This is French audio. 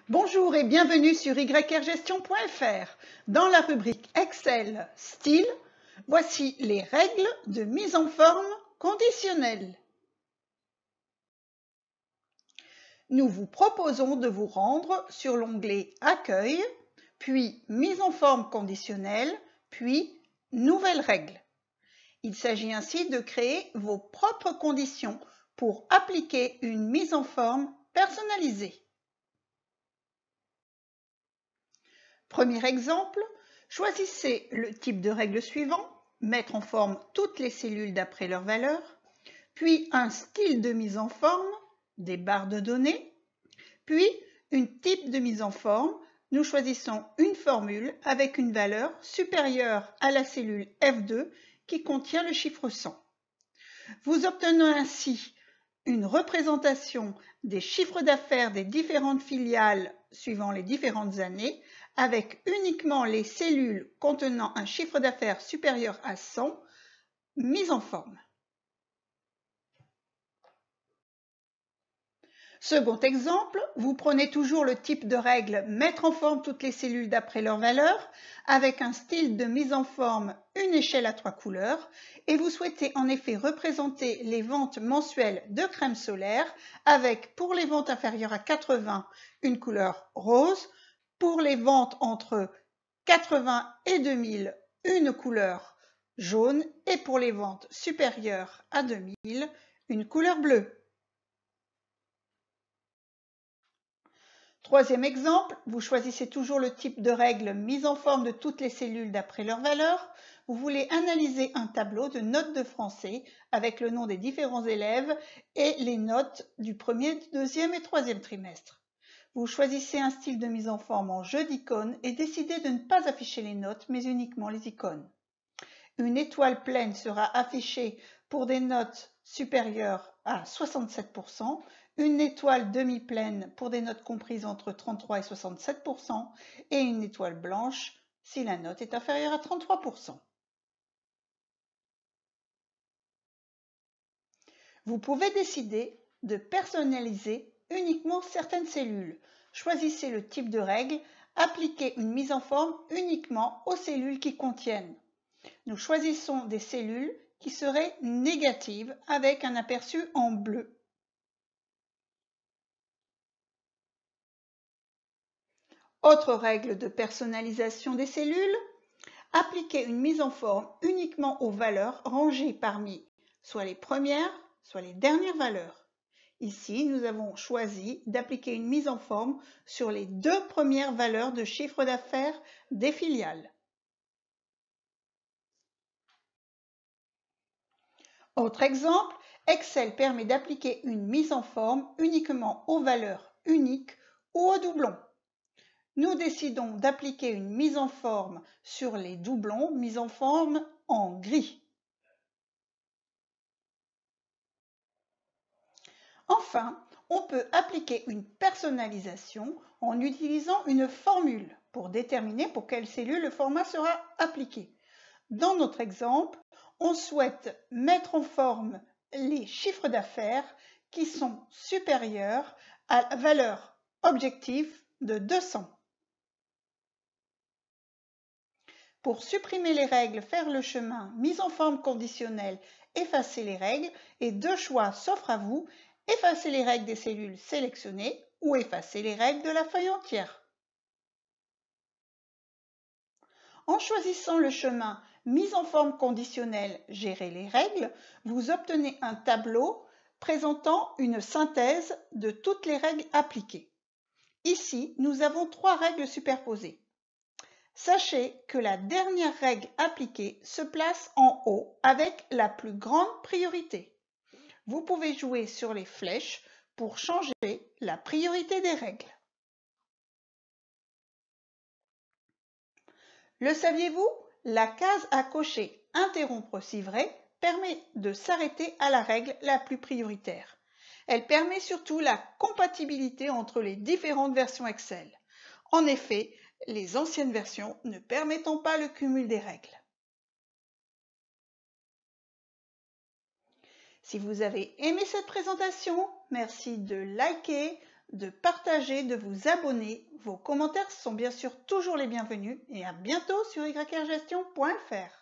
Bonjour et bienvenue sur yrgestion.fr. Dans la rubrique Excel Style, voici les règles de mise en forme conditionnelle. Nous vous proposons de vous rendre sur l'onglet Accueil, puis Mise en forme conditionnelle, puis Nouvelles règles. Il s'agit ainsi de créer vos propres conditions pour appliquer une mise en forme personnalisée. Premier exemple, choisissez le type de règle suivant, mettre en forme toutes les cellules d'après leur valeur, puis un style de mise en forme, des barres de données, puis une type de mise en forme, nous choisissons une formule avec une valeur supérieure à la cellule F2 qui contient le chiffre 100. Vous obtenez ainsi une représentation des chiffres d'affaires des différentes filiales suivant les différentes années, avec uniquement les cellules contenant un chiffre d'affaires supérieur à 100 mises en forme. Second exemple, vous prenez toujours le type de règle mettre en forme toutes les cellules d'après leur valeur, avec un style de mise en forme une échelle à 3 couleurs, et vous souhaitez en effet représenter les ventes mensuelles de crème solaire avec, pour les ventes inférieures à 80, une couleur rose, pour les ventes entre 80 et 2000, une couleur jaune, et pour les ventes supérieures à 2000, une couleur bleue. Troisième exemple, vous choisissez toujours le type de règle mise en forme de toutes les cellules d'après leur valeur. Vous voulez analyser un tableau de notes de français avec le nom des différents élèves et les notes du premier, deuxième et troisième trimestre. Vous choisissez un style de mise en forme en jeu d'icônes et décidez de ne pas afficher les notes mais uniquement les icônes. Une étoile pleine sera affichée pour des notes supérieures à 67%, une étoile demi-pleine pour des notes comprises entre 33 et 67%, et une étoile blanche si la note est inférieure à 33%. Vous pouvez décider de personnaliser uniquement certaines cellules. Choisissez le type de règle, appliquez une mise en forme uniquement aux cellules qui contiennent. Nous choisissons des cellules qui seraient négatives avec un aperçu en bleu. Autre règle de personnalisation des cellules, appliquer une mise en forme uniquement aux valeurs rangées parmi soit les premières, soit les dernières valeurs. Ici, nous avons choisi d'appliquer une mise en forme sur les deux premières valeurs de chiffre d'affaires des filiales. Autre exemple, Excel permet d'appliquer une mise en forme uniquement aux valeurs uniques ou aux doublons. Nous décidons d'appliquer une mise en forme sur les doublons, mise en forme en gris. Enfin, on peut appliquer une personnalisation en utilisant une formule pour déterminer pour quelle cellule le format sera appliqué. Dans notre exemple, on souhaite mettre en forme les chiffres d'affaires qui sont supérieurs à la valeur objective de 200. Pour supprimer les règles, faire le chemin mise en forme conditionnelle, effacer les règles, et deux choix s'offrent à vous, effacer les règles des cellules sélectionnées ou effacer les règles de la feuille entière. En choisissant le chemin mise en forme conditionnelle, gérer les règles, vous obtenez un tableau présentant une synthèse de toutes les règles appliquées. Ici, nous avons 3 règles superposées. Sachez que la dernière règle appliquée se place en haut avec la plus grande priorité. Vous pouvez jouer sur les flèches pour changer la priorité des règles. Le saviez-vous? La case à cocher « Interrompre si vrai » permet de s'arrêter à la règle la plus prioritaire. Elle permet surtout la compatibilité entre les différentes versions Excel. En effet, les anciennes versions ne permettant pas le cumul des règles. Si vous avez aimé cette présentation, merci de liker, de partager, de vous abonner. Vos commentaires sont bien sûr toujours les bienvenus et à bientôt sur yrgestion.fr.